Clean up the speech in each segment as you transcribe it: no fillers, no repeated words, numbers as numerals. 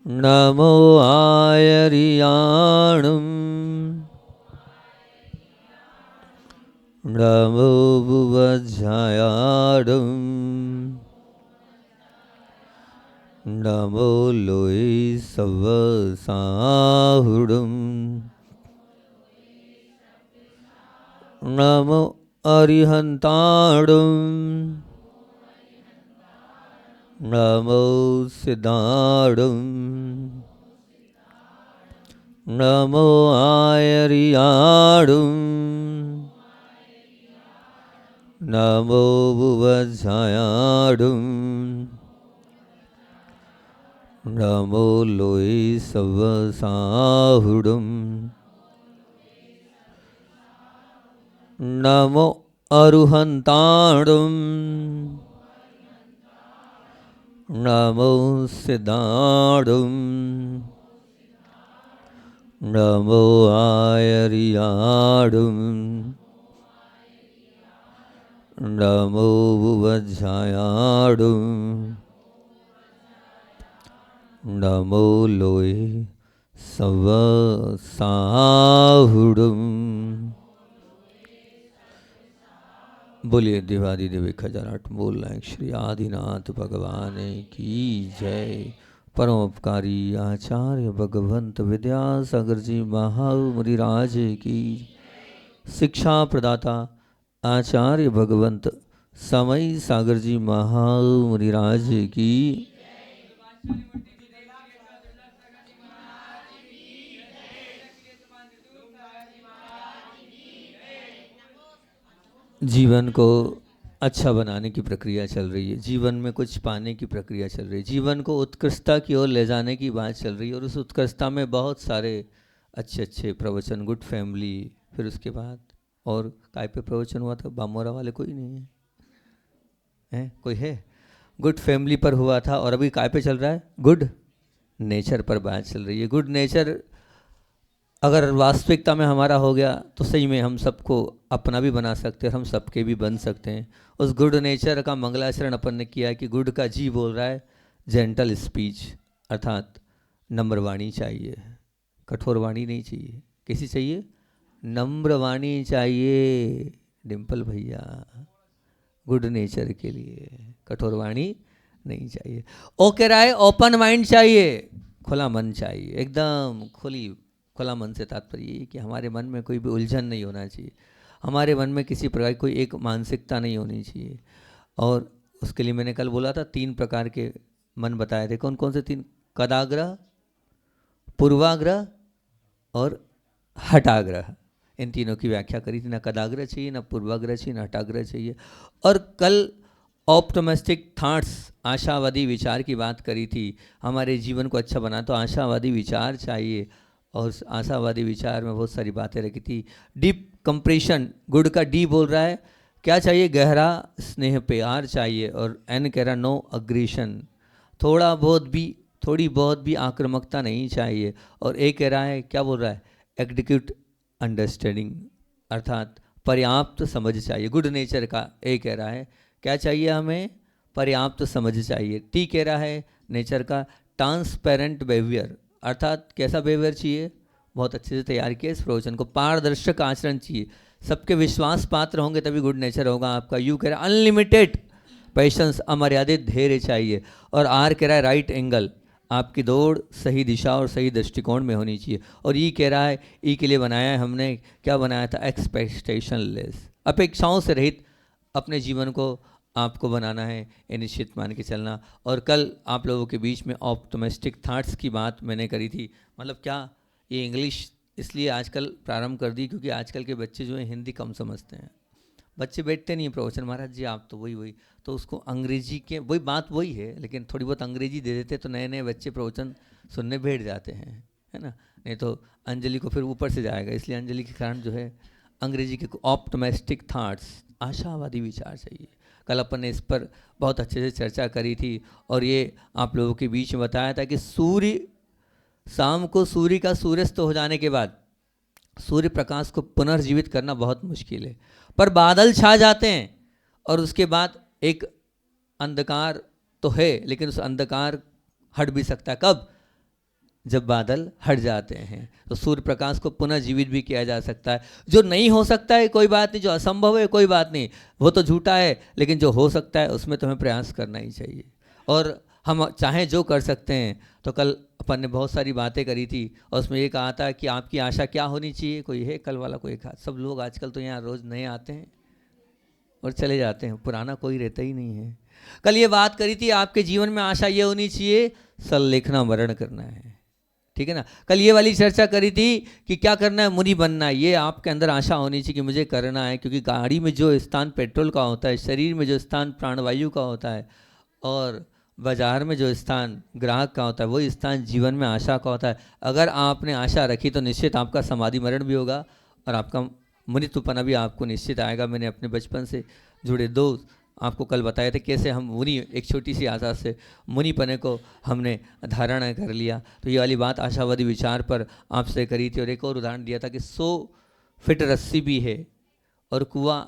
नमो आयरियाणं नमो बुवज्झायाणं नमो लोई सवसाहुडं नमो अरिहंताणं नमो सिद्धाणं नमो आयरियाणं नमो बुवज्झायाणं नमो लोई सवसाहुडं नमो अरुहंताणं नमो सिद्धाणं नमो आयरियाणं नमो बुवज्झायाणं नमो लोई सवसाहुडं। बोलिए देवादिदेव 1008 बोल रहे श्री आदिनाथ भगवान की जय। परमोपकारी आचार्य भगवंत विद्यासागर जी महामुनिराज की। शिक्षा प्रदाता आचार्य भगवंत समय सागर जी महामुनिराज की। जीवन को अच्छा बनाने की प्रक्रिया चल रही है, जीवन में कुछ पाने की प्रक्रिया चल रही है, जीवन को उत्कृष्टता की ओर ले जाने की बात चल रही है। और उस उत्कृष्टता में बहुत सारे अच्छे अच्छे प्रवचन, गुड फैमिली, फिर उसके बाद और काय पे प्रवचन हुआ था, बामोरा वाले कोई नहीं है, हैं कोई है? गुड फैमिली पर हुआ था। और अभी काय पे चल रहा है? गुड नेचर पर बात चल रही है। गुड नेचर अगर वास्तविकता में हमारा हो गया तो सही में हम सबको अपना भी बना सकते हैं, हम सबके भी बन सकते हैं। उस गुड नेचर का मंगलाचरण अपन ने किया है कि गुड का जी बोल रहा है जेंटल स्पीच, अर्थात नम्र वाणी चाहिए, कठोर वाणी नहीं चाहिए। कैसी चाहिए? नम्र वाणी चाहिए। डिम्पल भैया, गुड नेचर के लिए कठोर वाणी नहीं चाहिए। ओ कह रहा है ओपन माइंड चाहिए, खुला मन चाहिए, एकदम खुला मन से तात्पर्य ये कि हमारे मन में कोई भी उलझन नहीं होना चाहिए, हमारे मन में किसी प्रकार की कोई एक मानसिकता नहीं होनी चाहिए। और उसके लिए मैंने कल बोला था 3 प्रकार के मन बताए थे। कौन कौन से 3? कदाग्रह, पूर्वाग्रह और हटाग्रह। इन तीनों की व्याख्या करी थी। ना कदाग्रह चाहिए, ना पूर्वाग्रह चाहिए, ना हटाग्रह चाहिए। और कल ऑप्टोमिस्टिक थॉट्स, आशावादी विचार की बात करी थी। हमारे जीवन को अच्छा बना तो आशावादी विचार चाहिए। और उस आशावादी विचार में बहुत सारी बातें रखी थी। डीप कंप्रेशन, गुड का डी बोल रहा है क्या चाहिए? गहरा स्नेह प्यार चाहिए। और एन कह रहा नो अग्रेशन, थोड़ी बहुत भी आक्रामकता नहीं चाहिए। और ए कह रहा है, क्या बोल रहा है? एडिक्यूट अंडरस्टैंडिंग, अर्थात पर्याप्त समझ चाहिए। गुड नेचर का ए कह रहा है क्या चाहिए हमें? पर्याप्त समझ चाहिए। टी कह रहा है नेचर का ट्रांसपेरेंट बिहेवियर, अर्थात कैसा बिहेवियर चाहिए? बहुत अच्छे से तैयार किया इस प्रवचन को, पारदर्शक आचरण चाहिए। सबके विश्वास पात्र होंगे तभी गुड नेचर होगा आपका। यू कह रहा है अनलिमिटेड पेशेंस, अमर्यादित धैर्य चाहिए। और आर कह रहा है राइट एंगल, आपकी दौड़ सही दिशा और सही दृष्टिकोण में होनी चाहिए। और ई कह रहा है, ई के लिए बनाया है हमने, क्या बनाया था? एक्सपेक्टेशन लेस, अपेक्षाओं से रहित अपने जीवन को आपको बनाना है, ये निश्चित मान के चलना। और कल आप लोगों के बीच में ऑप्टोमिस्टिक थॉट्स की बात मैंने करी थी। मतलब क्या, ये इंग्लिश इसलिए आजकल प्रारंभ कर दी क्योंकि आजकल के बच्चे जो हैं हिंदी कम समझते हैं। बच्चे बैठते नहीं प्रवचन, महाराज जी आप तो वही तो उसको अंग्रेजी के वही बात वही है, लेकिन थोड़ी बहुत अंग्रेजी दे देते तो नए नए बच्चे प्रवचन सुनने बैठ जाते हैं, है ना। नहीं तो अंजलि को फिर ऊपर से जाएगा, इसलिए अंजलि के कारण जो है अंग्रेजी के ऑप्टोमिस्टिक थॉट्स, आशावादी विचार चाहिए। कल अपन ने इस पर बहुत अच्छे से चर्चा करी थी। और ये आप लोगों के बीच में बताया था कि शाम को सूर्य का सूर्यास्त हो जाने के बाद सूर्य प्रकाश को पुनर्जीवित करना बहुत मुश्किल है। पर बादल छा जाते हैं और उसके बाद एक अंधकार तो है, लेकिन उस अंधकार हट भी सकता है कब? जब बादल हट जाते हैं। तो सूर्य प्रकाश को पुनः जीवित भी किया जा सकता है। जो नहीं हो सकता है कोई बात नहीं, जो असंभव है कोई बात नहीं, वो तो झूठा है, लेकिन जो हो सकता है उसमें तो हमें प्रयास करना ही चाहिए। और हम चाहे जो कर सकते हैं। तो कल अपन ने बहुत सारी बातें करी थी और उसमें ये कहा था कि आपकी आशा क्या होनी चाहिए। कोई है कल वाला? कोई एक सब लोग आजकल तो यहाँ रोज़ नए आते हैं और चले जाते हैं, पुराना कोई रहता ही नहीं है। कल ये बात करी थी, आपके जीवन में आशा ये होनी चाहिए, सल्लेखना वर्ण करना है, ठीक है ना। कल ये वाली चर्चा करी थी कि क्या करना है, मुनि बनना है। ये आपके अंदर आशा होनी चाहिए कि मुझे करना है, क्योंकि गाड़ी में जो स्थान पेट्रोल का होता है, शरीर में जो स्थान प्राणवायु का होता है, और बाजार में जो स्थान ग्राहक का होता है, वही स्थान जीवन में आशा का होता है। अगर आपने आशा रखी तो निश्चित आपका समाधि मरण भी होगा और आपका मुनित्वपना भी आपको निश्चित आएगा। मैंने अपने बचपन से जुड़े दो आपको कल बताए थे कैसे हम मुनि, एक छोटी सी आशा से मुनिपने को हमने धारण कर लिया। तो ये वाली बात आशावादी विचार पर आपसे करी थी। और एक और उदाहरण दिया था कि 100 फीट रस्सी भी है और कुआं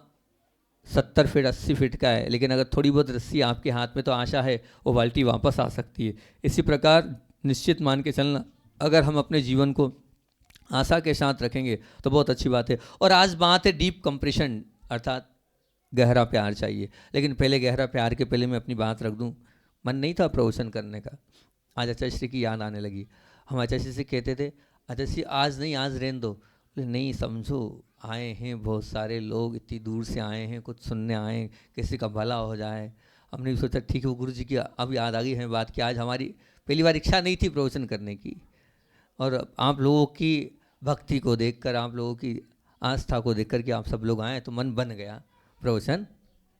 70 फीट 80 फीट का है, लेकिन अगर थोड़ी बहुत रस्सी आपके हाथ में तो आशा है वो बाल्टी वापस आ सकती है। इसी प्रकार निश्चित मान के चलना, अगर हम अपने जीवन को आशा के साथ रखेंगे तो बहुत अच्छी बात है। और आज बात है डीप कंप्रेशन, अर्थात गहरा प्यार चाहिए। लेकिन पहले गहरा प्यार के पहले मैं अपनी बात रख दूं, मन नहीं था प्रवचन करने का। आज आचार्य श्री की याद आने लगी। हम आचार्य श्री से कहते थे आचार्य श्री आज नहीं, आज रहने दो। नहीं समझो, आए हैं बहुत सारे लोग, इतनी दूर से आए हैं, कुछ सुनने आए हैं, किसी का भला हो जाए। हमने भी सोचा ठीक है, वो गुरु जी की अब याद आ गई हमें बात कि आज हमारी पहली बार इच्छा नहीं थी प्रवचन करने की, और आप लोगों की भक्ति को देखकर, आप लोगों की आस्था को देखकर कि आप सब लोग आए तो मन बन गया प्रवचन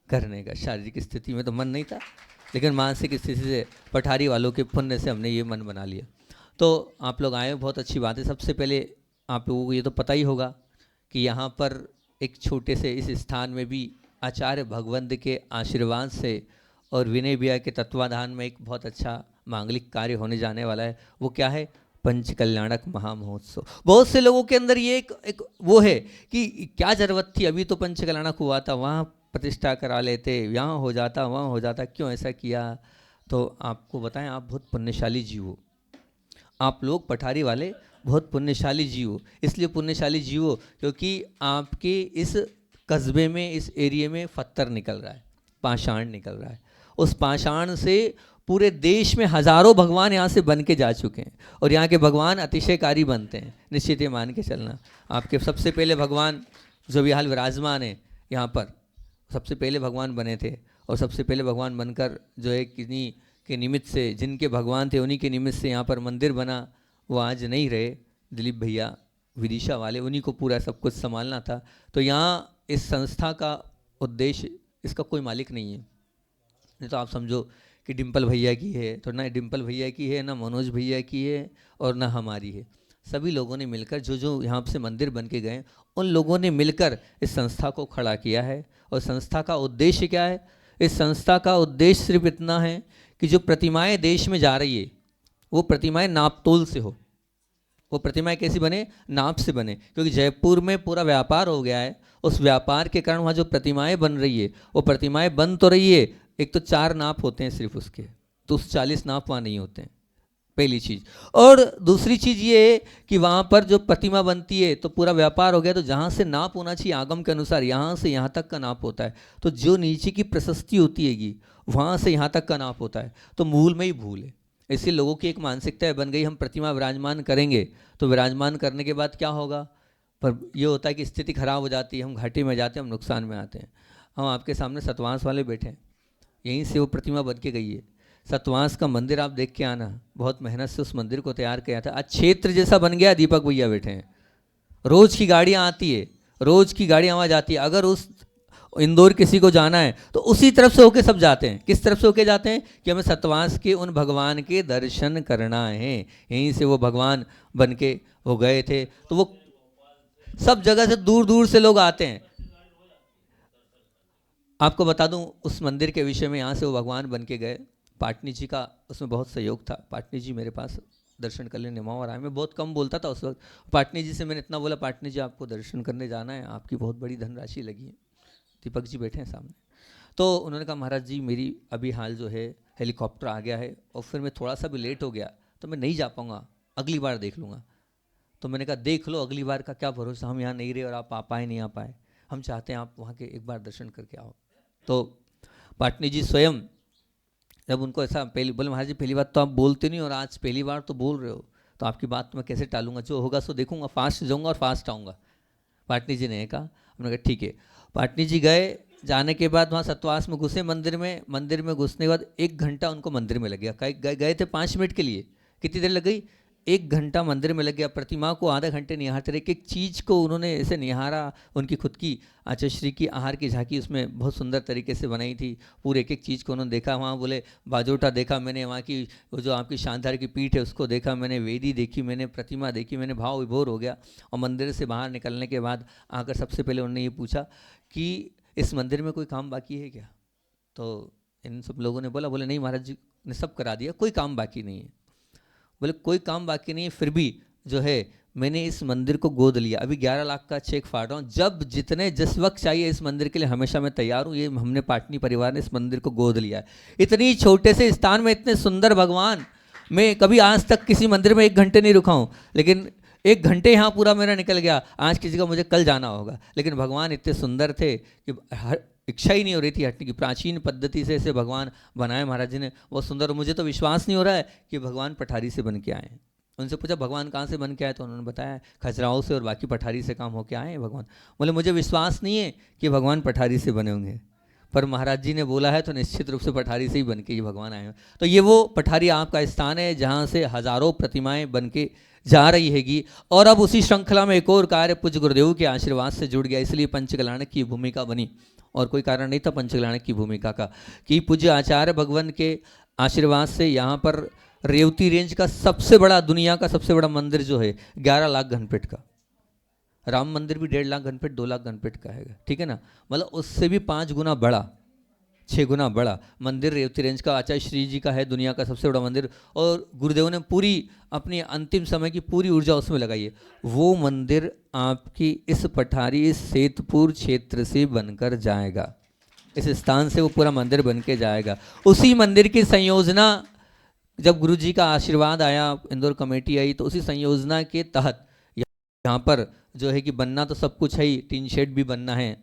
करने का। शारीरिक स्थिति में तो मन नहीं था, लेकिन मानसिक स्थिति से, पठारी वालों के पुण्य से हमने ये मन बना लिया। तो आप लोग आए, बहुत अच्छी बात है। सबसे पहले आप लोगों को ये तो पता ही होगा कि यहाँ पर एक छोटे से इस स्थान में भी आचार्य भगवंत के आशीर्वाद से और विनय भैया के तत्वाधान में एक बहुत अच्छा मांगलिक कार्य होने जाने वाला है। वो क्या है? पंच कल्याणक महामहोत्सव। बहुत से लोगों के अंदर ये एक वो है कि क्या जरूरत थी, अभी तो पंच कल्याणक हुआ था, वहाँ प्रतिष्ठा करा लेते, यहाँ हो जाता, वहाँ हो जाता, क्यों ऐसा किया। तो आपको बताएं, आप बहुत पुण्यशाली जीव हो, आप लोग पठारी वाले बहुत पुण्यशाली जीव हो। इसलिए पुण्यशाली जीव हो क्योंकि आपके इस कस्बे में, इस एरिया में पत्थर निकल रहा है, पाषाण निकल रहा है। उस पाषाण से पूरे देश में हजारों भगवान यहाँ से बन के जा चुके हैं, और यहाँ के भगवान अतिशयकारी बनते हैं। निश्चित ये मान के चलना, आपके सबसे पहले भगवान जो भी हाल विराजमान है यहाँ पर, सबसे पहले भगवान बने थे। और सबसे पहले भगवान बनकर जो है किन्हीं के निमित्त से, जिनके भगवान थे उन्हीं के निमित्त से यहाँ पर मंदिर बना, वो आज नहीं रहे। दिलीप भैया विदिशा वाले, उन्हीं को पूरा सब कुछ संभालना था। तो यहाँ इस संस्था का उद्देश्य, इसका कोई मालिक नहीं है। नहीं तो आप समझो कि डिम्पल भैया की है, तो ना डिम्पल भैया की है, ना मनोज भैया की है, और ना हमारी है। सभी लोगों ने मिलकर, जो जो यहाँ से मंदिर बन के गए, उन लोगों ने मिलकर इस संस्था को खड़ा किया है। और संस्था का उद्देश्य क्या है? इस संस्था का उद्देश्य सिर्फ इतना है कि जो प्रतिमाएं देश में जा रही है, वो प्रतिमाएं नापतोल से हो। वो प्रतिमाएं कैसी बने? नाप से बने। क्योंकि जयपुर में पूरा व्यापार हो गया है, उस व्यापार के कारण वहाँ जो प्रतिमाएं बन रही है, वो प्रतिमाएं बन तो रही है, एक तो 4 नाप होते हैं सिर्फ उसके, तो उस 40 नाप वहाँ नहीं होते हैं, पहली चीज़। और दूसरी चीज़ ये है कि वहाँ पर जो प्रतिमा बनती है तो पूरा व्यापार हो गया, तो जहाँ से नाप होना चाहिए आगम के अनुसार, यहाँ से यहाँ तक का नाप होता है। तो जो नीचे की प्रशस्ति होती हैगी, वहाँ से यहाँ तक का नाप होता है। तो मूल में ही भूल है। इसलिए लोगों की एक मानसिकता बन गई, हम प्रतिमा विराजमान करेंगे, तो विराजमान करने के बाद क्या होगा? पर ये होता है कि स्थिति खराब हो जाती है, हम घाटे में जाते हैं, हम नुकसान में आते हैं। हम आपके सामने सतवांश वाले बैठे हैं, यहीं से वो प्रतिमा बन के गई है। सतवांश का मंदिर आप देख के आना, बहुत मेहनत से उस मंदिर को तैयार किया था। आज क्षेत्र जैसा बन गया। दीपक भैया बैठे हैं, रोज की गाड़ियाँ आती है, रोज की गाड़ियाँ वहाँ जाती है। अगर उस इंदौर किसी को जाना है तो उसी तरफ से होके सब जाते हैं। किस तरफ से होके जाते हैं? कि हमें सतवांश के उन भगवान के दर्शन करना है। यहीं से वो भगवान बन के वो गए थे, तो वो सब जगह से दूर दूर से लोग आते हैं। आपको बता दूं उस मंदिर के विषय में, यहाँ से वो भगवान बन के गए। पाटनी जी का उसमें बहुत सहयोग था। पाटनी जी मेरे पास दर्शन करने निमावर आए। मैं बहुत कम बोलता था उस वक्त। पाटनी जी से मैंने इतना बोला, पाटनी जी आपको दर्शन करने जाना है, आपकी बहुत बड़ी धनराशि लगी है। दीपक जी बैठे हैं सामने। तो उन्होंने कहा महाराज जी मेरी अभी हाल जो है हेलीकॉप्टर आ गया है और फिर मैं थोड़ा सा भी लेट हो गया तो मैं नहीं जा पाऊँगा, अगली बार देख लूँगा। तो मैंने कहा देख लो, अगली बार का क्या भरोसा, हम यहाँ नहीं रहे और आप आ पाए नहीं आ पाए, हम चाहते हैं आप वहाँ के एक बार दर्शन करके आओ। तो पाटनी जी स्वयं जब उनको ऐसा पहली बोले, महाराज जी पहली बात तो आप बोलते नहीं और आज पहली बार तो बोल रहे हो, तो आपकी बात तो मैं कैसे टालूंगा, जो होगा सो देखूंगा, फास्ट जाऊंगा और फास्ट आऊँगा। पाटनी जी ने कहा, हमने कहा ठीक है। पाटनी जी गए, जाने के बाद वहाँ सतवास में घुसे मंदिर में घुसने के बाद 1 घंटा उनको मंदिर में लग गया। गए थे 5 मिनट के लिए, कितनी देर लग गई, 1 घंटा मंदिर में लग गया। प्रतिमा को आधे घंटे निहारते रहे, एक चीज़ को उन्होंने ऐसे निहारा। उनकी खुद की आचार्य श्री की आहार की झांकी उसमें बहुत सुंदर तरीके से बनाई थी, पूरे एक एक चीज़ को उन्होंने देखा। वहाँ बोले बाजोटा देखा मैंने, वहाँ की वो जो आपकी शानदार की पीठ है उसको देखा मैंने, वेदी देखी मैंने, प्रतिमा देखी मैंने, भाव विभोर हो गया। और मंदिर से बाहर निकलने के बाद आकर सबसे पहले उन्होंने ये पूछा कि इस मंदिर में कोई काम बाकी है क्या। तो इन सब लोगों ने बोले नहीं महाराज जी ने सब करा दिया, कोई काम बाकी नहीं है। बोले कोई काम बाकी नहीं है, फिर भी जो है मैंने इस मंदिर को गोद लिया, अभी 11 लाख का चेक फाड़ रहा हूँ, जब जितने जिस वक्त चाहिए इस मंदिर के लिए हमेशा मैं तैयार हूँ। ये हमने पाटनी परिवार ने इस मंदिर को गोद लिया है। इतनी छोटे से स्थान में इतने सुंदर भगवान, मैं कभी आज तक किसी मंदिर में 1 घंटे नहीं रुका हूँ, लेकिन 1 घंटे यहाँ पूरा मेरा निकल गया। आज किसी का मुझे कल जाना होगा, लेकिन भगवान इतने सुंदर थे कि हर इच्छा ही नहीं हो रही थी हटने की। प्राचीन पद्धति से ऐसे भगवान बनाए महाराज जी ने, बहुत सुंदर। मुझे तो विश्वास नहीं हो रहा है कि भगवान पठारी से बन के आए हैं। उनसे पूछा भगवान कहाँ से बन के आए, तो उन्होंने बताया खजुराहो से और बाकी पठारी से काम होके आए हैं भगवान। बोले मुझे विश्वास नहीं है कि भगवान पठारी से बने होंगे, पर महाराज जी ने बोला है तो निश्चित रूप से पठारी से ही बन के ये भगवान आए हैं। तो ये वो पठारी आपका स्थान है जहाँ से हजारों प्रतिमाएं बन के जा रही हैगी। और अब उसी श्रृंखला में एक और कार्य पूज्य गुरुदेव के आशीर्वाद से जुड़ गया, इसलिए पंचकल्याणक की भूमिका बनी, और कोई कारण नहीं था पंचकल्याणक की भूमिका का, कि पूज्य आचार्य भगवान के आशीर्वाद से यहाँ पर रेवती रेंज का सबसे बड़ा, दुनिया का सबसे बड़ा मंदिर जो है 11 लाख घनफीट का, राम मंदिर भी 1.5 लाख घनफीट 2 लाख घनफीट का है, ठीक है ना, मतलब उससे भी 5 गुना बड़ा, 6 गुना बड़ा मंदिर रेवती रेंज का आचार्य श्री जी का है, दुनिया का सबसे बड़ा मंदिर। और गुरुदेव ने पूरी अपनी अंतिम समय की पूरी ऊर्जा उसमें लगाई है। वो मंदिर आपकी इस पठारी, इस सेतपुर क्षेत्र से बनकर जाएगा, इस स्थान से वो पूरा मंदिर बन के जाएगा। उसी मंदिर की संयोजना, जब गुरु जी का आशीर्वाद आया, इंदौर कमेटी आई, तो उसी संयोजना के तहत यहाँ पर जो है कि बनना तो सब कुछ है ही, टीन शेड भी बनना है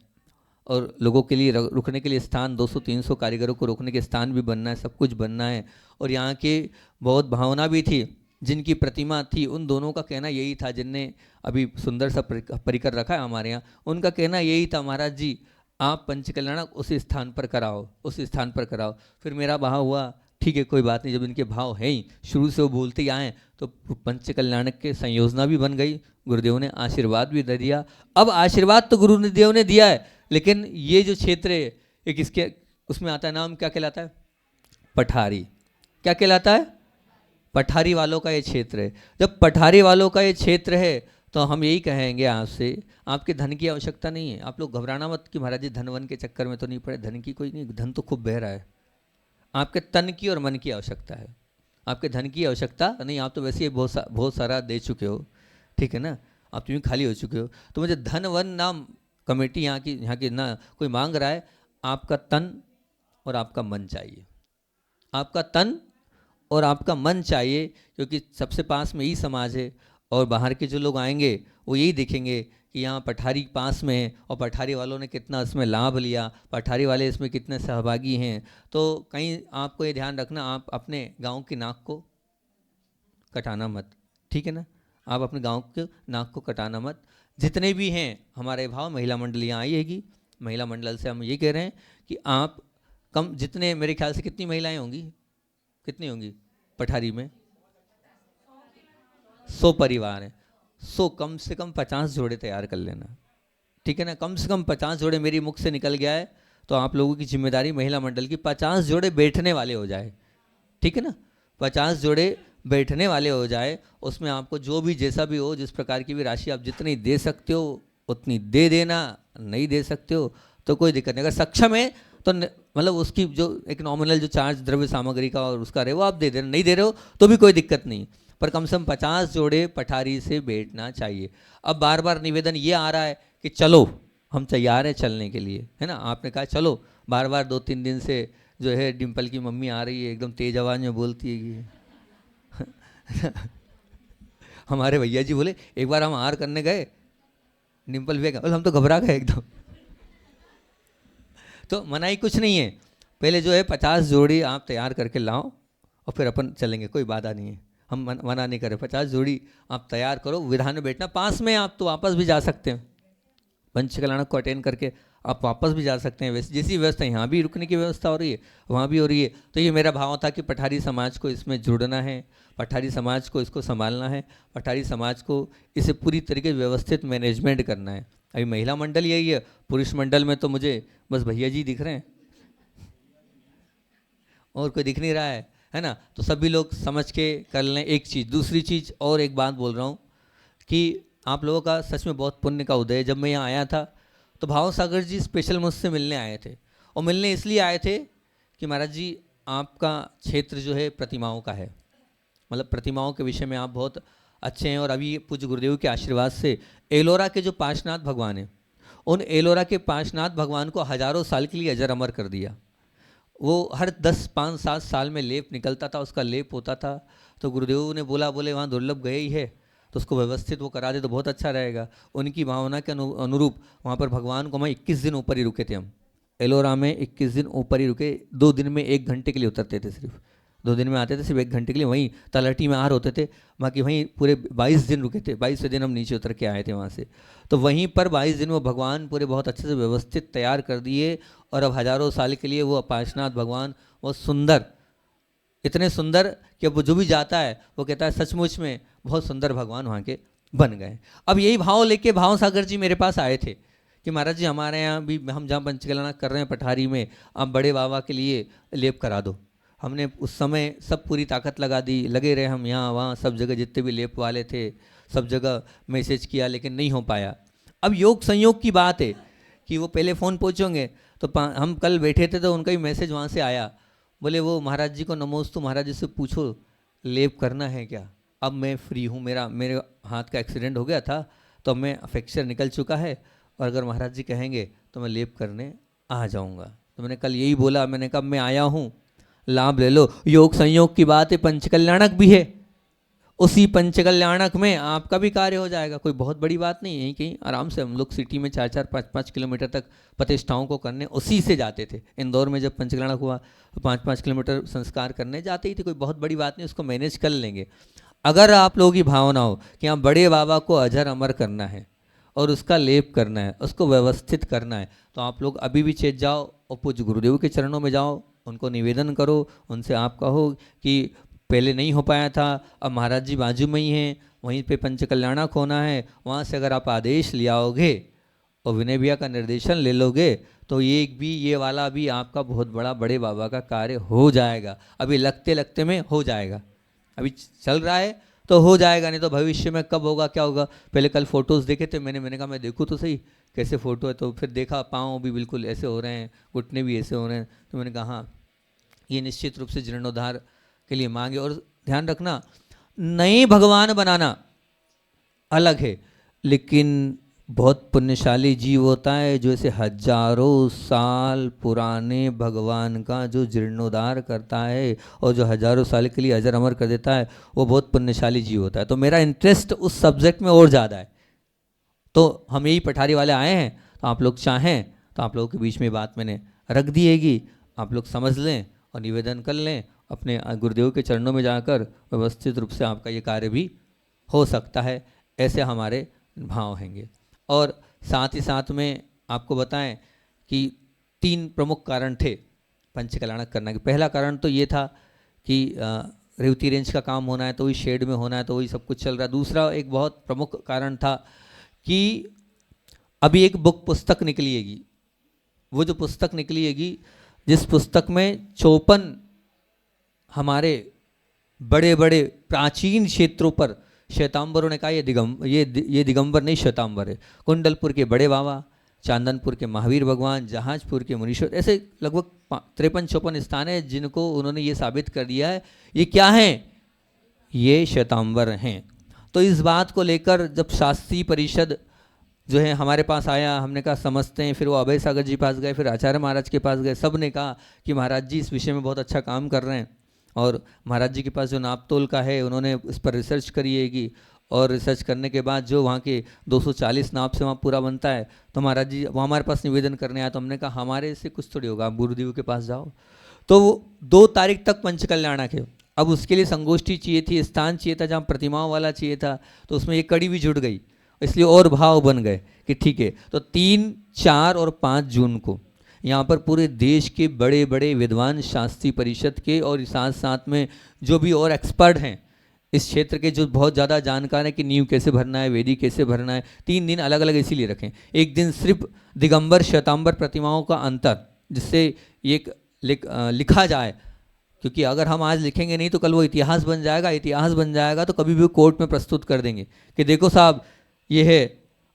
और लोगों के लिए रुकने के लिए स्थान, 200-300 कारीगरों को रुकने के स्थान भी बनना है, सब कुछ बनना है। और यहाँ के बहुत भावना भी थी, जिनकी प्रतिमा थी उन दोनों का कहना यही था, जिनने अभी सुंदर सा परिकर रखा है हमारे यहाँ, उनका कहना यही था महाराज जी आप पंचकल्याणक उस स्थान पर कराओ, उस स्थान पर कराओ। फिर मेरा भाव हुआ ठीक है कोई बात नहीं, जब इनके भाव है ही, शुरू से वो बोलते ही आए, तो पंचकल्याणक के संयोजना भी बन गई, गुरुदेव ने आशीर्वाद भी दे दिया। अब आशीर्वाद तो गुरुदेव ने दिया है, लेकिन ये जो क्षेत्र है एक इसके उसमें आता है नाम क्या कहलाता है, पठारी। क्या कहलाता है, पठारी वालों का ये क्षेत्र है। जब पठारी वालों का ये क्षेत्र है तो हम यही कहेंगे आपसे, आपके धन की आवश्यकता नहीं है। आप लोग घबराना मत कि महाराज जी धन वन के चक्कर में तो नहीं पड़े, धन की कोई नहीं, धन तो खूब बह रहा है। आपके तन की और मन की आवश्यकता है, आपके धन की आवश्यकता नहीं। आप तो वैसे ही बहुत सारा दे चुके हो, ठीक है ना, आप तो यूँ खाली हो चुके हो। तो मुझे धन वन नाम कमेटी यहाँ की ना कोई मांग रहा है, आपका तन और आपका मन चाहिए, आपका तन और आपका मन चाहिए, क्योंकि सबसे पास में यही समाज है। और बाहर के जो लोग आएंगे वो यही देखेंगे कि यहाँ पठारी पास में है और पठारी वालों ने कितना इसमें लाभ लिया, पठारी वाले इसमें कितने सहभागी हैं। तो कहीं आपको ये ध्यान रखना, आप अपने गांव की नाक को कटाना मत, ठीक है ना, आप अपने गांव के नाक को कटाना मत। जितने भी हैं हमारे भाव महिला मंडल यहाँ आई हैगी, महिला मंडल से हम ये कह रहे हैं कि आप कम, जितने मेरे ख्याल से कितनी महिलाएं होंगी, कितनी होंगी पठारी में, 100 परिवार हैं, 100 कम से कम 50 जोड़े तैयार कर लेना, ठीक है ना, कम से कम 50 जोड़े मेरी मुख से निकल गया है तो आप लोगों की जिम्मेदारी महिला मंडल की 50 जोड़े बैठने वाले हो जाए, ठीक है ना, 50 जोड़े बैठने वाले हो जाए। उसमें आपको जो भी जैसा भी हो, जिस प्रकार की भी राशि आप जितनी दे सकते हो उतनी दे देना, नहीं दे सकते हो तो कोई दिक्कत नहीं। अगर सक्षम है तो मतलब उसकी जो एक नॉमिनल जो चार्ज द्रव्य सामग्री का और उसका रहे वो आप दे देना, नहीं दे रहे हो तो भी कोई दिक्कत नहीं, पर कम से कम 50 जोड़े पठारी से बैठना चाहिए। अब बार बार निवेदन ये आ रहा है कि चलो हम तैयार हैं चलने के लिए, है ना, आपने कहा चलो, बार बार 2-3 दिन से जो है डिम्पल की मम्मी आ रही है, एकदम तेज आवाज में बोलती है कि हमारे भैया जी बोले एक बार हम आर करने गए, डिम्पल भैया बोले हम तो घबरा गए एकदम। तो मनाही कुछ नहीं है, पहले जो है 50 जोड़ी आप तैयार करके लाओ और फिर अपन चलेंगे, कोई बाधा नहीं है, हम मना नहीं करें। 50 जोड़ी आप तैयार करो, विधान में बैठना, पास में आप तो वापस भी जा सकते हैं, पंचकल्याणक को अटेंड करके आप वापस भी जा सकते हैं। वैसे जैसी व्यवस्था यहाँ भी रुकने की व्यवस्था हो रही है वहाँ भी हो रही है। तो ये मेरा भाव था कि पठारी समाज को इसमें जुड़ना है, पठारी समाज को इसको संभालना है, पठारी समाज को इसे पूरी तरीके से व्यवस्थित मैनेजमेंट करना है। अभी महिला मंडल यही है, पुरुष मंडल में तो मुझे बस भैया जी दिख रहे हैं और कोई दिख नहीं रहा है ना। तो सभी लोग समझ के कर लें एक चीज़। दूसरी चीज़ और एक बात बोल रहा हूँ कि आप लोगों का सच में बहुत पुण्य का उदय है। जब मैं यहाँ आया था तो भाव सागर जी स्पेशल मुझसे मिलने आए थे, और मिलने इसलिए आए थे कि महाराज जी आपका क्षेत्र जो है प्रतिमाओं का है, मतलब प्रतिमाओं के विषय में आप बहुत अच्छे हैं। और अभी पूज्य गुरुदेव के आशीर्वाद से एलोरा के जो पार्श्वनाथ भगवान हैं, उन एलोरा के पार्श्वनाथ भगवान को हजारों साल के लिए अजर अमर कर दिया। वो हर 10-5-7 साल में लेप निकलता था, उसका लेप होता था। तो गुरुदेव ने बोले वहाँ दुर्लभ गए ही है तो उसको व्यवस्थित वो करा दे तो बहुत अच्छा रहेगा। उनकी भावना के अनुरूप वहाँ पर भगवान को हम 21 दिन ऊपर ही रुके थे। हम एलोरा में 21 दिन ऊपर ही रुके, 2 दिन में 1 घंटे के लिए उतरते थे, सिर्फ 2 दिन में आते थे, सिर्फ 1 घंटे के लिए वहीं तलहटी में आहार होते थे। बाकी वहीं पूरे 22 दिन रुके थे, 22वें दिन हम नीचे उतर के आए थे वहाँ से। तो वहीं पर 22 दिन वो भगवान पूरे बहुत अच्छे से व्यवस्थित तैयार कर दिए, और अब हजारों साल के लिए वो पार्श्वनाथ भगवान बहुत सुंदर, इतने सुंदर कि अब जो भी जाता है वो कहता है सचमुच में बहुत सुंदर भगवान वहाँ के बन गए। अब यही भाव लेके भाव सागर जी मेरे पास आए थे कि महाराज जी हमारे यहाँ भी, हम जहाँ पंचकल्याणक कर रहे हैं पठारी में, आप बड़े बाबा के लिए लेप करा दो। हमने उस समय सब पूरी ताकत लगा दी, लगे रहे हम यहाँ वहाँ सब जगह, जितने भी लेप वाले थे सब जगह मैसेज किया, लेकिन नहीं हो पाया। अब योग संयोग की बात है कि वो पहले फ़ोन पहुँचोंगे। तो हम कल बैठे थे तो उनका ही मैसेज वहाँ से आया, बोले वो महाराज जी को नमोस्तु, महाराज जी से पूछो लेप करना है क्या। अब मैं फ्री हूँ, मेरे हाथ का एक्सीडेंट हो गया था तो मैं फ्रैक्चर निकल चुका है, और अगर महाराज जी कहेंगे तो मैं लेप करने आ जाऊँगा। तो मैंने कल यही बोला, मैंने कहा मैं आया हूँ, लाभ ले लो। योग संयोग की बात है, पंचकल्याणक भी है, उसी पंचकल्याणक में आपका भी कार्य हो जाएगा। कोई बहुत बड़ी बात नहीं है, यहीं कहीं आराम से हम लोग सिटी में 4-4, 5-5 किलोमीटर तक प्रतिष्ठाओं को करने उसी से जाते थे। इंदौर में जब पंचकल्याणक हुआ तो 5-5 किलोमीटर संस्कार करने जाते ही थे, कोई बहुत बड़ी बात नहीं, उसको मैनेज कर लेंगे। अगर आप लोगों की भावना हो कि हाँ बड़े बाबा को अजर अमर करना है और उसका लेप करना है, उसको व्यवस्थित करना है, तो आप लोग अभी भी चेत जाओ और पूज्य गुरुदेव के चरणों में जाओ, उनको निवेदन करो, उनसे आप कहो कि पहले नहीं हो पाया था, अब महाराज जी बाजू में ही हैं, वहीं पे पंचकल्याणक होना है, वहाँ से अगर आप आदेश ले आओगे और विनय भैया का निर्देशन ले लोगे तो ये वाला भी आपका बहुत बड़ा बड़े बाबा का कार्य हो जाएगा। अभी लगते लगते में हो जाएगा, अभी चल रहा है तो हो जाएगा, नहीं तो भविष्य में कब होगा क्या होगा। पहले कल फोटोज़ देखे थे मैंने कहा मैं देखूँ तो सही कैसे फ़ोटो है, तो फिर देखा पाँव भी बिल्कुल ऐसे हो रहे हैं, घुटने भी ऐसे हो रहे हैं। तो मैंने कहा हाँ ये निश्चित रूप से जीर्णोद्धार के लिए मांगे। और ध्यान रखना, नए भगवान बनाना अलग है, लेकिन बहुत पुण्यशाली जीव होता है जो ऐसे हजारों साल पुराने भगवान का जो जीर्णोद्धार करता है और जो हजारों साल के लिए अजर अमर कर देता है, वो बहुत पुण्यशाली जीव होता है। तो मेरा इंटरेस्ट उस सब्जेक्ट में और ज़्यादा है। तो हम यही पठारी वाले आए हैं, तो आप लोग चाहें तो आप लोगों के बीच में बात मैंने रख दिएगी, आप लोग समझ लें और निवेदन कर लें, अपने गुरुदेव के चरणों में जाकर व्यवस्थित रूप से आपका ये कार्य भी हो सकता है। ऐसे हमारे भाव हैंगे। और साथ ही साथ में आपको बताएं कि 3 प्रमुख कारण थे पंचकल्याणक करने के। पहला कारण तो ये था कि रेवती रेंज का काम होना है तो वही शेड में होना है, तो वही सब कुछ चल रहा है। दूसरा एक बहुत प्रमुख कारण था कि अभी एक पुस्तक निकलिएगी, वो जो पुस्तक निकलिएगी जिस पुस्तक में 54 हमारे बड़े बड़े प्राचीन क्षेत्रों पर श्वेतांबरों ने कहा ये दिगंबर नहीं श्वेतांबर है। कुंडलपुर के बड़े बाबा, चांदनपुर के महावीर भगवान, जहाजपुर के मुनीश्वर, ऐसे लगभग 53-54 स्थान है जिनको उन्होंने ये साबित कर दिया है ये क्या हैं, ये श्वेतांबर हैं। तो इस बात को लेकर जब शास्त्रीय परिषद जो है हमारे पास आया, हमने कहा समझते हैं, फिर वो अभय सागर जी पास गए, फिर आचार्य महाराज के पास गए, सब ने कहा कि महाराज जी इस विषय में बहुत अच्छा काम कर रहे हैं, और महाराज जी के पास जो नापतोल का है उन्होंने इस पर रिसर्च करिएगी, और रिसर्च करने के बाद जो वहाँ के 240 नाप से वहाँ पूरा बनता है, तो महाराज जी वो हमारे पास निवेदन करने आया, तो हमने कहा हमारे से कुछ थोड़ी होगा, आप गुरुदेव के पास जाओ। तो वो 2 तारीख तक पंचकल्याणक है। अब उसके लिए संगोष्ठी चाहिए थी, स्थान चाहिए था, जहाँ प्रतिमाओं वाला चाहिए था, तो उसमें एक कड़ी भी जुड़ गई, इसलिए और भाव बन गए कि ठीक है। तो 3, 4 और 5 जून को यहाँ पर पूरे देश के बड़े बड़े विद्वान, शास्त्री परिषद के और साथ साथ में जो भी और एक्सपर्ट हैं इस क्षेत्र के, जो बहुत ज़्यादा जानकार है कि नींव कैसे भरना है, वेदी कैसे भरना है, 3 दिन अलग अलग इसीलिए रखें। एक दिन सिर्फ दिगंबर श्वेतांबर प्रतिमाओं का अंतर, जिससे ये लिखा जाए, क्योंकि अगर हम आज लिखेंगे नहीं तो कल वो इतिहास बन जाएगा, इतिहास बन जाएगा तो कभी भी कोर्ट में प्रस्तुत कर देंगे कि देखो साहब ये है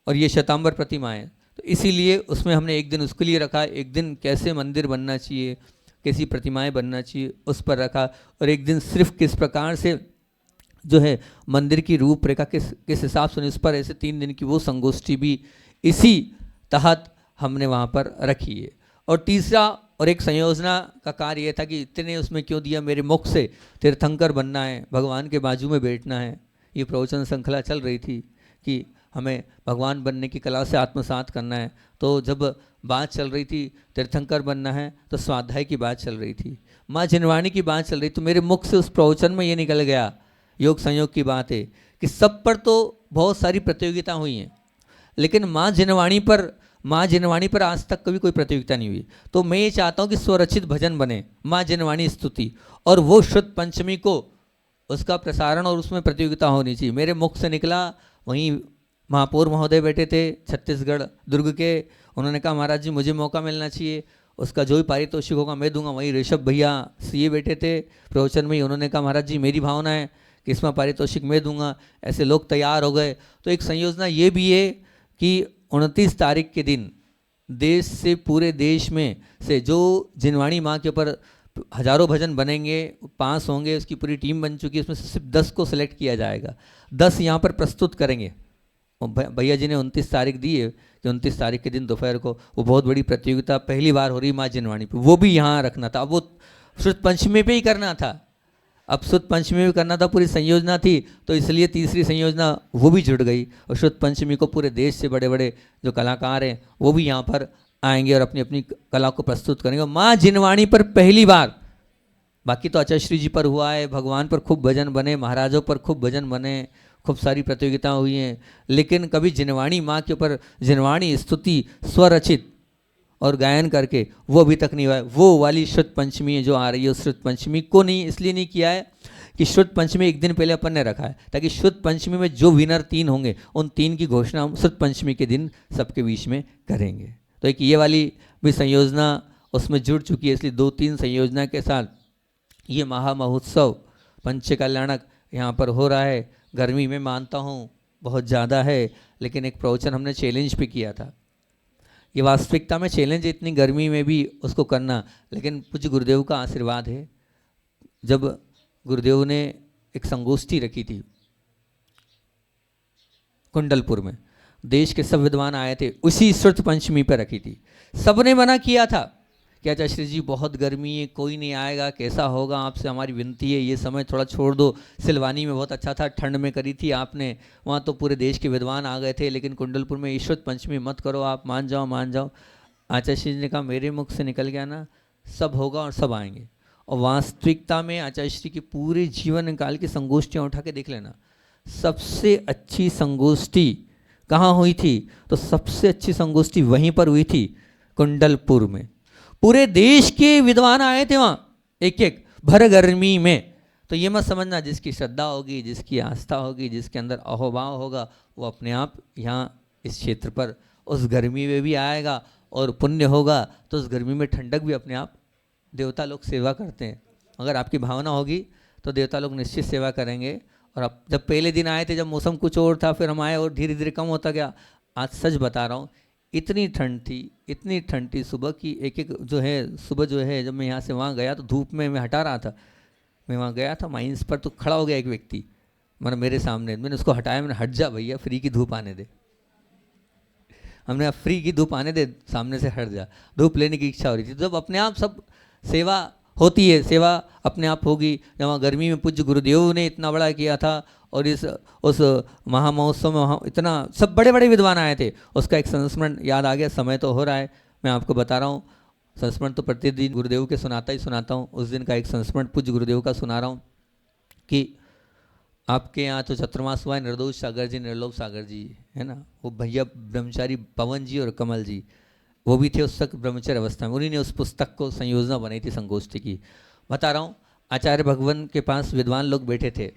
और ये श्वेतांबर प्रतिमा है। तो इसीलिए उसमें हमने एक दिन उसके लिए रखा, एक दिन कैसे मंदिर बनना चाहिए, कैसी प्रतिमाएं बनना चाहिए उस पर रखा, और एक दिन सिर्फ किस प्रकार से जो है मंदिर की रूपरेखा किस हिसाब से, इस पर ऐसे 3 दिन की वो संगोष्ठी भी इसी तहत हमने वहाँ पर रखी है। और तीसरा और एक संयोजना का कार्य यह था कि इतने उसमें क्यों दिया, मेरे मुख से तीर्थंकर बनना है, भगवान के बाजू में बैठना है। ये प्रवचन श्रृंखला चल रही थी कि हमें भगवान बनने की कला से आत्मसात करना है। तो जब बात चल रही थी तीर्थंकर बनना है, तो स्वाध्याय की बात चल रही थी, माँ जिनवाणी की बात चल रही, तो मेरे मुख से उस प्रवचन में ये निकल गया, योग संयोग की बात है कि सब पर तो बहुत सारी प्रतियोगिता हुई हैं, लेकिन माँ जिनवाणी पर आज तक कभी कोई प्रतियोगिता नहीं हुई। तो मैं ये चाहता हूँ कि स्वरचित भजन बने, माँ जिनवाणी स्तुति, और वो शुद्ध पंचमी को उसका प्रसारण और उसमें प्रतियोगिता होनी चाहिए। मेरे मुख से निकला, वहीं महापौर महोदय बैठे थे छत्तीसगढ़ दुर्ग के, उन्होंने कहा महाराज जी मुझे मौका मिलना चाहिए, उसका जो भी पारितोषिक होगा मैं दूंगा। वहीं ऋषभ भैया सीए बैठे थे प्रवचन में, उन्होंने कहा महाराज जी मेरी भावना है कि इसमें पारितोषिक मैं दूंगा। ऐसे लोग तैयार हो गए। तो एक संयोजना ये भी है कि 29 तारीख के दिन देश से, पूरे देश में से जो जिनवाणी माँ के ऊपर हजारों भजन बनेंगे, पास होंगे, उसकी पूरी टीम बन चुकी है, उसमें से सिर्फ 10 को सिलेक्ट किया जाएगा, 10 यहाँ पर प्रस्तुत करेंगे। भैया जी ने 29 तारीख दी है कि 29 तारीख के दिन दोपहर को वो बहुत बड़ी प्रतियोगिता पहली बार हो रही माँ जिनवाणी पे, वो भी यहाँ रखना था। अब वो शुद्ध पंचमी पे ही करना था, अब शुद्ध पंचमी में करना था, पूरी संयोजना थी, तो इसलिए तीसरी संयोजना वो भी जुड़ गई। और शुद्ध पंचमी को पूरे देश से बड़े बड़े जो कलाकार हैं वो भी यहाँ पर आएंगे और अपनी अपनी कला को प्रस्तुत करेंगे। माँ जिनवाणी पर पहली बार, बाकी तो आचार्य जी पर हुआ है, भगवान पर खूब भजन बने, महाराजों पर खूब भजन बने, खूब सारी प्रतियोगिताएं हुई हैं, लेकिन कभी जिनवाणी माँ के ऊपर जिनवाणी स्तुति स्वरचित और गायन करके वो अभी तक नहीं हुआ है। वो वाली शुद्ध पंचमी जो आ रही है, उस शुद्ध पंचमी को नहीं इसलिए नहीं किया है कि शुद्ध पंचमी एक दिन पहले अपन ने रखा है, ताकि शुद्ध पंचमी में जो विनर 3 होंगे उन 3 की घोषणा हम शुद्ध पंचमी के दिन सबके बीच में करेंगे। तो एक ये वाली भी संयोजना उसमें जुड़ चुकी है, इसलिए 2-3 संयोजना के साथ ये महामहोत्सव पंचकल्याणक यहाँ पर हो रहा है। गर्मी में मानता हूँ बहुत ज़्यादा है, लेकिन एक प्रवचन हमने चैलेंज पे किया था। ये वास्तविकता में चैलेंज इतनी गर्मी में भी उसको करना, लेकिन पूज्य गुरुदेव का आशीर्वाद है। जब गुरुदेव ने एक संगोष्ठी रखी थी कुंडलपुर में, देश के सब विद्वान आए थे, उसी श्रुत पंचमी पर रखी थी। सबने मना किया था कि अच्छा श्री जी बहुत गर्मी है, कोई नहीं आएगा, कैसा होगा, आपसे हमारी विनती है ये समय थोड़ा छोड़ दो। सिलवानी में बहुत अच्छा था, ठंड में करी थी आपने, वहाँ तो पूरे देश के विद्वान आ गए थे, लेकिन कुंडलपुर में ईश्वर पंचमी मत करो आप, मान जाओ मान जाओ। आचार्य श्री जी ने कहा मेरे मुख से निकल गया ना, सब होगा और सब आएंगे। और वास्तविकता में आचार्य श्री की पूरे जीवन काल की संगोष्ठियाँ उठा के देख लेना, सबसे अच्छी संगोष्ठी कहाँ हुई थी, तो सबसे अच्छी संगोष्ठी वहीं पर हुई थी कुंडलपुर में। पूरे देश के विद्वान आए थे वहाँ, एक एक भर गर्मी में। तो ये मत समझना जिसकी श्रद्धा होगी, जिसकी आस्था होगी, जिसके अंदर अहोभाव होगा, वो अपने आप यहाँ इस क्षेत्र पर उस गर्मी में भी आएगा, और पुण्य होगा तो उस गर्मी में ठंडक भी अपने आप देवता लोग सेवा करते हैं। अगर आपकी भावना होगी तो देवता लोग निश्चित सेवा करेंगे। और अब जब पहले दिन आए थे, जब मौसम कुछ और था, फिर हम आए और धीरे धीरे कम होता गया। आज सच बता रहा हूँ, इतनी ठंड थी, इतनी ठंड थी सुबह की, एक एक जो है सुबह जो है, जब मैं यहाँ से वहाँ गया तो धूप में मैं हटा रहा था, मैं वहाँ गया था माइंस पर, तो खड़ा हो गया एक व्यक्ति मतलब मेरे सामने, मैंने उसको हटाया, मैंने हट जा भैया, फ्री की धूप आने दे। हमने अब फ्री की धूप आने दे, सामने से हट जा, धूप लेने की इच्छा हो रही थी। जब अपने आप सब सेवा होती है, सेवा अपने आप होगी। जब वहाँ गर्मी में पूज्य गुरुदेव ने इतना बड़ा किया था और उस महामहोत्सव में वहाँ इतना सब बड़े बड़े विद्वान आए थे, उसका एक संस्मरण याद आ गया। समय तो हो रहा है, मैं आपको बता रहा हूँ, संस्मरण तो प्रतिदिन गुरुदेव के सुनाता हूँ। उस दिन का एक संस्मरण पूज्य गुरुदेव का सुना रहा हूँ कि आपके यहाँ तो चतुर्मास हुआ है, निर्दोष सागर जी, निर्लोभ सागर जी, है ना, वो भैया ब्रह्मचारी पवन जी और कमल जी, वो भी थे उस तक ब्रह्मचर्य अवस्था में। उन्हीं ने उस पुस्तक को संयोजना बनाई थी संगोष्ठी की। बता रहा हूँ, आचार्य भगवान के पास विद्वान लोग बैठे थे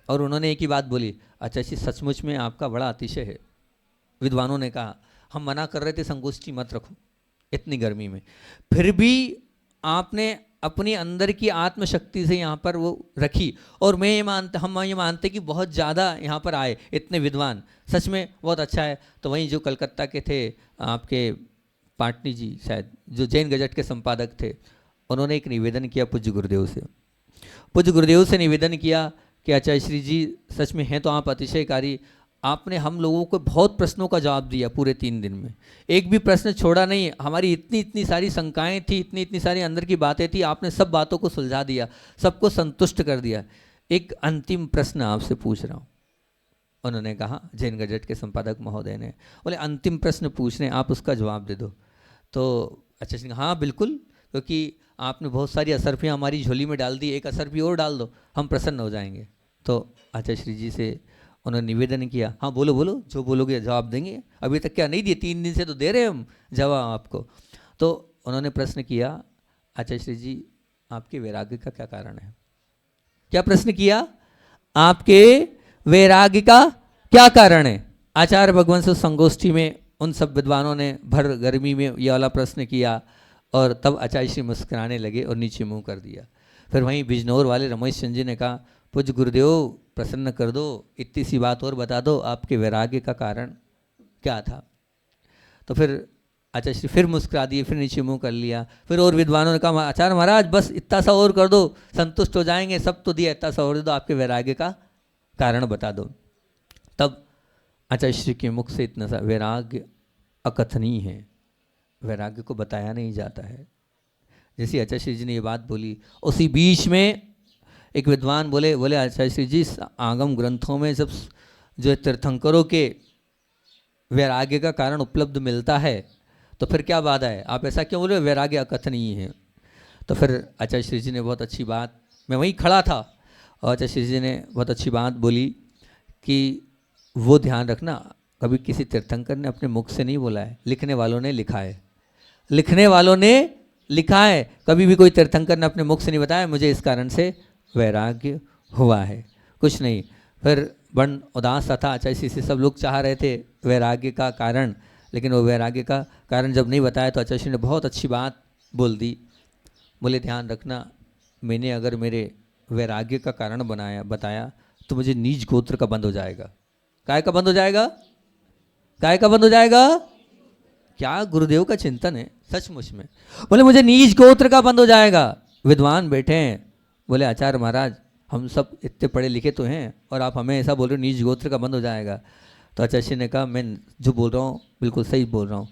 और उन्होंने एक ही बात बोली, आचार्य जी सचमुच में आपका बड़ा अतिशय है। विद्वानों ने कहा, हम मना कर रहे थे संगोष्ठी मत रखो इतनी गर्मी में, फिर भी आपने अपनी अंदर की आत्मशक्ति से यहाँ पर वो रखी, और हम ये मानते कि बहुत ज़्यादा यहाँ पर आए इतने विद्वान, सच में बहुत अच्छा है। तो वहीं जो कलकत्ता के थे आपके पाटनी जी, शायद जो जैन गजट के संपादक थे, उन्होंने एक निवेदन किया पूज्य गुरुदेव से। पूज्य गुरुदेव से निवेदन किया कि आचार्य श्री जी सच में हैं तो आप अतिशयकारी, आपने हम लोगों को बहुत प्रश्नों का जवाब दिया पूरे 3 दिन में, एक भी प्रश्न छोड़ा नहीं। हमारी इतनी सारी शंकाएं थी, इतनी सारी अंदर की बातें थी, आपने सब बातों को सुलझा दिया, सबको संतुष्ट कर दिया। एक अंतिम प्रश्न आपसे पूछ रहा हूँ। उन्होंने कहा, जैन गजट के संपादक महोदय ने बोले, अंतिम प्रश्न पूछ रहे हैं, आप उसका जवाब दे दो। तो अच्छा सिंह, हाँ बिल्कुल, क्योंकि आपने बहुत सारी असरफियाँ हमारी झोली में डाल दी, एक असरफी और डाल दो, हम प्रसन्न हो जाएंगे। तो आचार्य श्री जी से उन्होंने निवेदन किया, हाँ बोलो बोलो, जो बोलोगे जवाब देंगे, अभी तक क्या नहीं दिए, 3 दिन से तो दे रहे हम जवाब आपको। तो उन्होंने प्रश्न किया, आचार्य श्री जी आपके वैराग्य का क्या कारण है? क्या प्रश्न किया? आपके वैराग्य का क्या कारण है? आचार्य भगवान से संगोष्ठी में उन सब विद्वानों ने भर गर्मी में ये वाला प्रश्न किया, और तब आचार्य श्री मुस्कुराने लगे और नीचे मुंह कर दिया। फिर वहीं बिजनौर वाले रमेश चंद जी ने कहा, पूज्य गुरुदेव प्रसन्न कर दो, इतनी सी बात और बता दो, आपके वैराग्य का कारण क्या था? तो फिर आचार्य श्री फिर मुस्कुरा दिए, फिर नीचे मुंह कर लिया। फिर और विद्वानों ने कहा, आचार्य महाराज बस इतना सा और कर दो, संतुष्ट हो जाएंगे, सब तो दिया, इतना सा और दे दो, आपके वैराग्य का कारण बता दो। तब आचार्य श्री के मुख से इतना सा, वैराग्य अकथनीय है, वैराग्य को बताया नहीं जाता है। जैसे आचार्य श्री जी ने ये बात बोली, उसी बीच में एक विद्वान बोले आचार्य श्री जी आगम ग्रंथों में जब जो तीर्थंकरों के वैराग्य का कारण उपलब्ध मिलता है तो फिर क्या बात है, आप ऐसा क्यों बोले, वैराग्य अकथनीय है? तो फिर आचार्य श्री जी ने बहुत अच्छी बात, मैं वहीं खड़ा था, और आचार्य श्री जी ने बहुत अच्छी बात बोली कि वो ध्यान रखना, कभी किसी तीर्थंकर ने अपने मुख से नहीं बोला है, लिखने वालों ने लिखा है, लिखने वालों ने लिखा है, कभी भी कोई तीर्थंकर ने अपने मुख से नहीं बताया मुझे इस कारण से वैराग्य हुआ है, कुछ नहीं। फिर बन उदास था आचार्य श्री से, सब लोग चाह रहे थे वैराग्य का कारण, लेकिन वो वैराग्य का कारण जब नहीं बताया तो आचार्य श्री ने बहुत अच्छी बात बोल दी। बोले ध्यान रखना, मैंने अगर मेरे वैराग्य का कारण बताया तो मुझे नीच गोत्र का बंद हो जाएगा। काय का बंद हो जाएगा? काय का बंद हो जाएगा? क्या गुरुदेव का चिंतन है सचमुच में। बोले मुझे नीच गोत्र का बंद हो जाएगा। विद्वान बैठे हैं, बोले आचार्य महाराज हम सब इतने पढ़े लिखे तो हैं और आप हमें ऐसा बोल रहे हो नीच गोत्र का बंद हो जाएगा। तो आचार्य ने कहा, मैं जो बोल रहा हूँ बिल्कुल सही बोल रहा हूँ।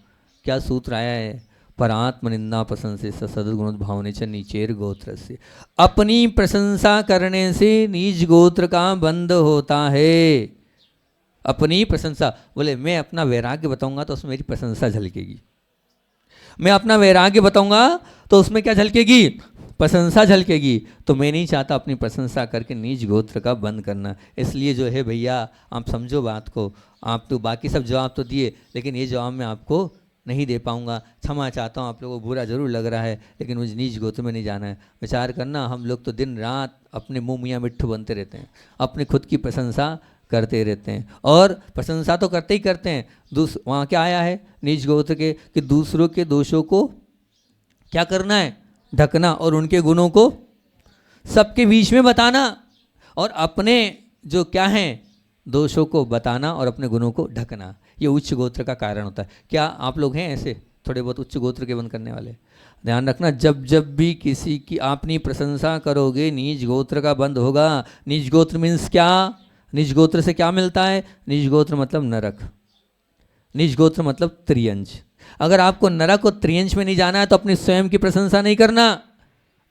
क्या सूत्र आया है, पर आत्मनिंदा पसंद से सदगुण भावने च नीचेर गोत्र से, अपनी प्रशंसा करने से नीच गोत्र का बंद होता है। अपनी प्रशंसा, बोले मैं अपना वैराग्य बताऊंगा तो उसमें मेरी प्रशंसा झलकेगी, मैं अपना वैराग्य बताऊंगा तो उसमें क्या झलकेगी? प्रशंसा झलकेगी। तो मैं नहीं चाहता अपनी प्रशंसा करके नीच गोत्र का बंद करना। इसलिए जो है भैया आप समझो बात को, आप तो बाकी सब जवाब तो दिए, लेकिन ये जवाब मैं आपको नहीं दे पाऊंगा, क्षमा चाहता हूँ, आप लोगों को बुरा जरूर लग रहा है, लेकिन मुझे नीच गोत्र में नहीं जाना है। विचार करना, हम लोग तो दिन रात अपने मुँह मियाँ मिट्ठू बनते रहते हैं, अपने खुद की प्रशंसा करते रहते हैं, और प्रशंसा तो करते ही करते हैं। वहाँ क्या आया है नीच गोत्र के, कि दूसरों के दोषों को क्या करना है? ढकना, और उनके गुणों को सबके बीच में बताना, और अपने जो क्या हैं दोषों को बताना और अपने गुणों को ढकना। ये उच्च गोत्र का कारण होता है। क्या आप लोग हैं ऐसे थोड़े बहुत उच्च गोत्र के बंद करने वाले? ध्यान रखना, जब जब भी किसी की अपनी प्रशंसा करोगे नीच गोत्र का बंद होगा। नीच गोत्र मीन्स क्या? नीच गोत्र से क्या मिलता है? नीच गोत्र मतलब नरक। निज गोत्र मतलब त्रियंश। अगर आपको नरक और त्रियंश में नहीं जाना है तो अपनी स्वयं की प्रशंसा नहीं करना।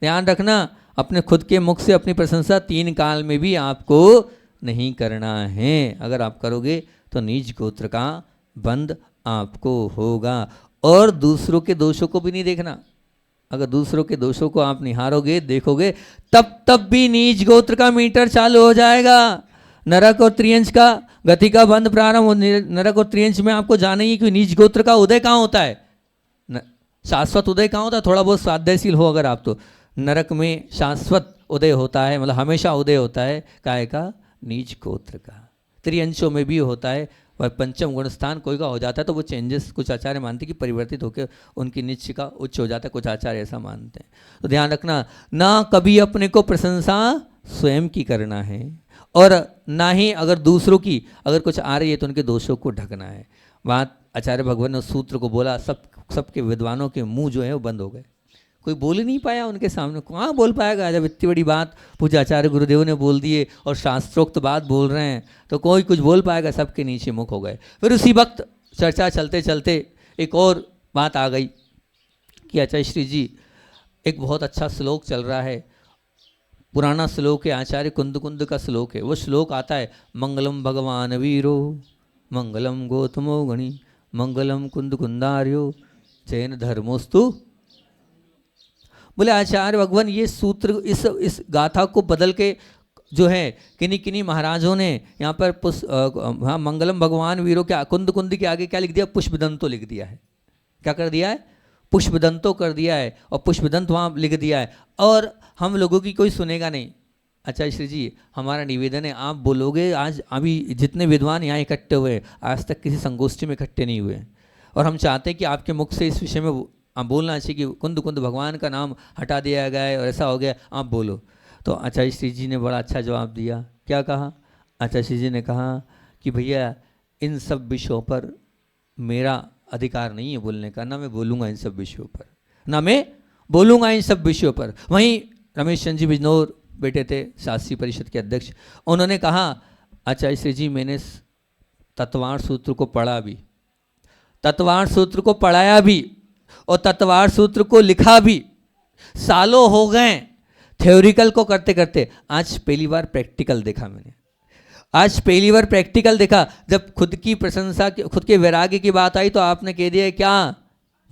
ध्यान रखना, अपने खुद के मुख से अपनी प्रशंसा 3 काल में भी आपको नहीं करना है। अगर आप करोगे तो निज गोत्र का बंध आपको होगा। और दूसरों के दोषों को भी नहीं देखना। अगर दूसरों के दोषों को आप निहारोगे, देखोगे, तब भी निज गोत्र का मीटर चालू हो जाएगा। नरक और त्रियंश का गति का बंध प्रारंभ हो। नरक और त्रियंश में आपको जाना ही कि निज गोत्र का उदय कहाँ होता है, शाश्वत उदय कहाँ होता है। थोड़ा बहुत स्वाध्यायशील हो अगर आप, तो नरक में शाश्वत उदय होता है, मतलब हमेशा उदय होता है काय का, निज गोत्र का। त्रियंशों में भी होता है, वह पंचम गुण स्थान कोई का हो जाता है तो वो चेंजेस कुछ आचार्य मानते हैं कि परिवर्तित होकर उनकी निश्चय का उच्च हो जाता है, कुछ आचार्य ऐसा मानते हैं। तो ध्यान रखना, ना कभी अपने को प्रशंसा स्वयं की करना है और ना ही अगर दूसरों की अगर कुछ आ रही है तो उनके दोषों को ढकना है। बात आचार्य भगवान ने उस सूत्र को बोला, सबके विद्वानों के मुंह जो है वो बंद हो गए, कोई बोल ही नहीं पाया उनके सामने। कहाँ बोल पाएगा, जब इतनी बड़ी बात पूज्य आचार्य गुरुदेव ने बोल दिए और शास्त्रोक्त बात बोल रहे हैं तो कोई कुछ बोल पाएगा, सबके नीचे मुख हो गए। फिर उसी वक्त चर्चा चलते चलते एक और बात आ गई कि आचार्य श्री जी, एक बहुत अच्छा श्लोक चल रहा है, पुराना श्लोक है, आचार्य कुंद कुंद का श्लोक है। वो श्लोक आता है, मंगलम भगवान वीरो मंगलम गौतमो गणि मंगलम कुंद कुंदार्यो जैन धर्मोस्तु। बोले आचार्य भगवान ये सूत्र इस गाथा को बदल के जो है किन्हीं किन्हीं महाराजों ने यहाँ पर हाँ मंगलम भगवान वीरों के कुंद कुंद के आगे क्या लिख दिया, पुष्पदंतो लिख दिया है। क्या कर दिया है, पुष्पदंतो कर दिया है और पुष्पदंत वहाँ लिख दिया है और हम लोगों की कोई सुनेगा नहीं। आचार्य श्री जी, हमारा निवेदन है, आप बोलोगे, आज अभी जितने विद्वान यहाँ इकट्ठे हुए आज तक किसी संगोष्ठी में इकट्ठे नहीं हुए और हम चाहते हैं कि आपके मुख से इस विषय में आप बोलना चाहिए कि कुंद कुंद भगवान का नाम हटा दिया गया है और ऐसा हो गया, आप बोलो। तो आचार्य श्री जी ने बड़ा अच्छा जवाब दिया। क्या कहा, आचार्य श्री जी ने कहा कि भैया इन सब विषयों पर मेरा अधिकार नहीं है बोलने का, ना मैं बोलूँगा इन सब विषयों पर, ना मैं बोलूँगा इन सब विषयों पर। वहीं रमेश चंद जी बिजनौर बेटे थे, शास्त्री परिषद के अध्यक्ष, उन्होंने कहा आचार्य श्री जी मैंने तत्वार्थ सूत्र को पढ़ा भी, तत्वार्थ सूत्र को पढ़ाया भी और तत्वार्थ सूत्र को लिखा भी, सालों हो गए थ्योरिकल को करते करते, आज पहली बार प्रैक्टिकल देखा मैंने, आज पहली बार प्रैक्टिकल देखा। जब खुद की प्रशंसा खुद के वैराग्य की बात आई तो आपने कह दिया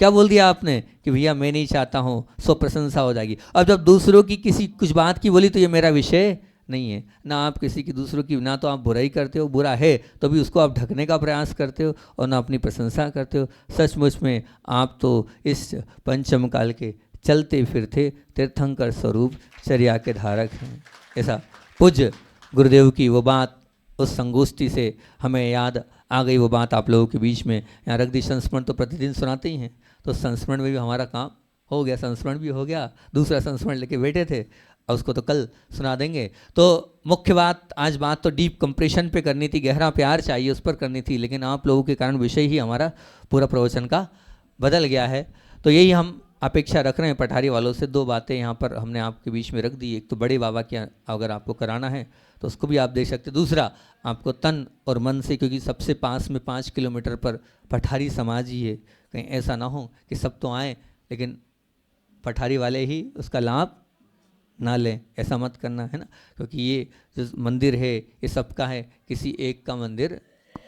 क्या बोल दिया आपने कि भैया मैं नहीं चाहता हूँ, सो प्रशंसा हो जाएगी। अब जब दूसरों की किसी कुछ बात की बोली तो ये मेरा विषय नहीं है। ना आप किसी की दूसरों की, ना तो आप बुराई करते हो, बुरा है तो भी उसको आप ढकने का प्रयास करते हो और ना अपनी प्रशंसा करते हो। सचमुच में आप तो इस पंचम काल के चलते फिरते तीर्थंकर स्वरूप चर्या के धारक हैं। ऐसा पूज्य गुरुदेव की वो बात उस संगोष्ठी से हमें याद आ गई, वो बात आप लोगों के बीच में यहाँ रख दी। संस्मरण तो प्रतिदिन सुनाते ही हैं, तो संस्मरण में भी हमारा काम हो गया, संस्मरण भी हो गया, दूसरा संस्मरण लेके बैठे थे और उसको तो कल सुना देंगे। तो मुख्य बात आज बात तो डीप कंप्रेशन पे करनी थी, गहरा प्यार चाहिए उस पर करनी थी, लेकिन आप लोगों के कारण विषय ही हमारा पूरा प्रवचन का बदल गया है। तो यही हम अपेक्षा रख रहे हैं पठारी वालों से। 2 बातें यहाँ पर हमने आपके बीच में रख दी। एक तो बड़े बाबा की अगर आपको कराना है तो उसको भी आप देख सकते। दूसरा आपको तन और मन से, क्योंकि सबसे पास में 5 किलोमीटर पर पठारी समाज ही है, कहीं ऐसा ना हो कि सब तो आए लेकिन पठारी वाले ही उसका लाभ ना लें, ऐसा मत करना है ना। क्योंकि ये जो मंदिर है ये सबका है, किसी एक का मंदिर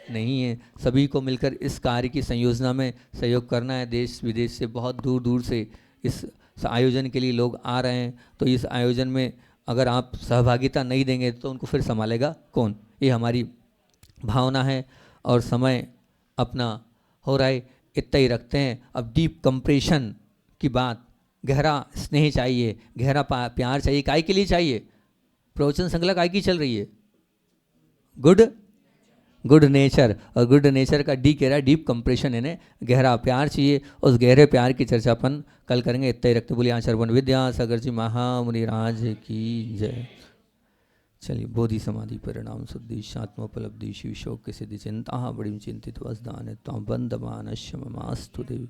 नहीं है। सभी को मिलकर इस कार्य की संयोजना में सहयोग करना है। देश विदेश से बहुत दूर दूर से इस आयोजन के लिए लोग आ रहे हैं, तो इस आयोजन में अगर आप सहभागिता नहीं देंगे तो उनको फिर संभालेगा कौन, ये हमारी भावना है। और समय अपना हो रहा है, इतना ही रखते हैं। अब डीप कंप्रेशन की बात, गहरा स्नेह चाहिए, गहरा प्यार चाहिए। काय के लिए चाहिए, प्रवचन श्रृंखला काय की चल रही है, गुड नेचर, और गुड नेचर का डी कह रहा है डीप कंप्रेशन, यानी गहरा प्यार चाहिए। उस गहरे प्यार की चर्चा अपन कल करेंगे। इतना ही रखते बोलिए आचार्य विद्यासागर जी महामुनि राज की जय। चलिए, बोधि समाधि परिणाम शुद्धि आत्मोपलब्धि शिव शोक के सिद्धि चिंता बड़ी चिंतित वसदान बंदमान ममास्तु देवी।